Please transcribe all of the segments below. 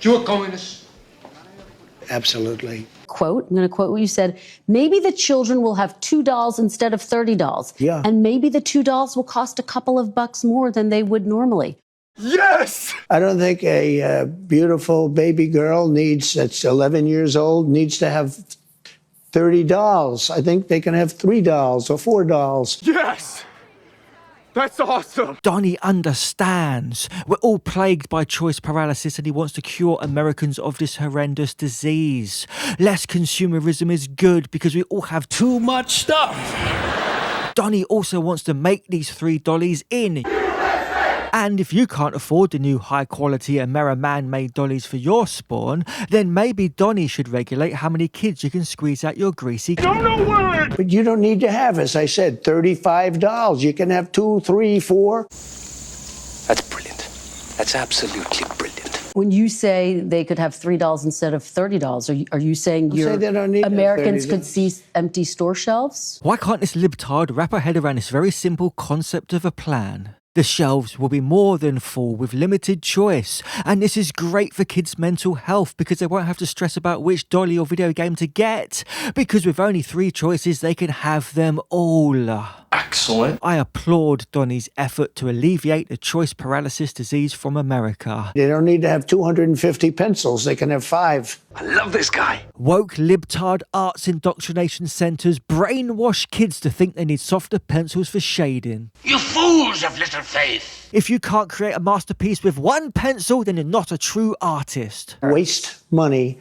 You a communist? Absolutely. Quote, I'm going to quote what you said, maybe the children will have $2 instead of $30. Yeah. And maybe the $2 will cost a couple of bucks more than they would normally. Yes! I don't think a beautiful baby girl that's 11 years old needs to have $30. I think they can have $3 or $4. Yes! That's awesome! Donnie understands. We're all plagued by choice paralysis and he wants to cure Americans of this horrendous disease. Less consumerism is good because we all have too much stuff. Donnie also wants to make these $3 in. And if you can't afford the new high-quality American-made dollies for your spawn, then maybe Donnie should regulate how many kids you can squeeze out your greasy... No word! But you don't need to have, as I said, $35. You can have 2, 3, 4. That's brilliant. That's absolutely brilliant. When you say they could have $3 instead of $30, are you saying They don't need Americans $30. could see empty store shelves? Why can't this libtard wrap her head around this very simple concept of a plan? The shelves will be more than full with limited choice, and this is great for kids' mental health because they won't have to stress about which dolly or video game to get, because with only 3 choices they can have them all. Excellent. I applaud Donnie's effort to alleviate the choice paralysis disease from America. They don't need to have 250 pencils. They can have 5. I love this guy. Woke libtard arts indoctrination centres brainwash kids to think they need softer pencils for shading. You fools of little faith! If you can't create a masterpiece with 1 pencil, then you're not a true artist. Waste money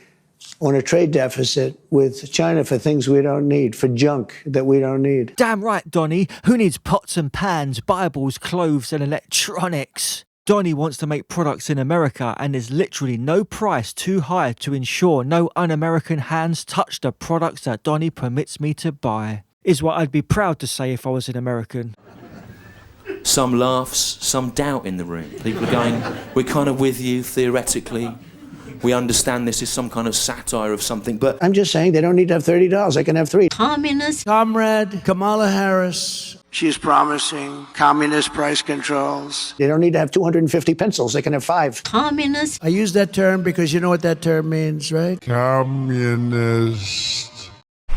on a trade deficit with China for things we don't need, for junk that we don't need. Damn right, Donnie. Who needs pots and pans, Bibles, clothes and electronics? Donnie wants to make products in America and there's literally no price too high to ensure no un-American hands touch the products that Donnie permits me to buy. Is what I'd be proud to say if I was an American. Some laughs, some doubt in the room. People are going, we're kind of with you theoretically. We understand this is some kind of satire of something, but... I'm just saying they don't need to have $30. They can have 3. Communist. Comrade Kamala Harris. She's promising communist price controls. They don't need to have 250 pencils. They can have 5. Communist. I use that term because you know what that term means, right? Communist.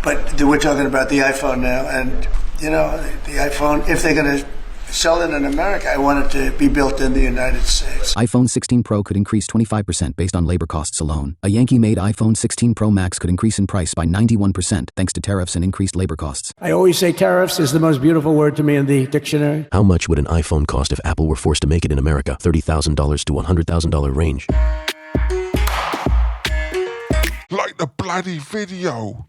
But we're talking about the iPhone now, and, you know, the iPhone, if they're going to sell it in America, I want it to be built in the United States. iPhone 16 Pro could increase 25% based on labor costs alone. A Yankee-made iPhone 16 Pro Max could increase in price by 91% thanks to tariffs and increased labor costs. I always say tariffs is the most beautiful word to me in the dictionary. How much would an iPhone cost if Apple were forced to make it in America? $30,000 to $100,000 range. Like the bloody video.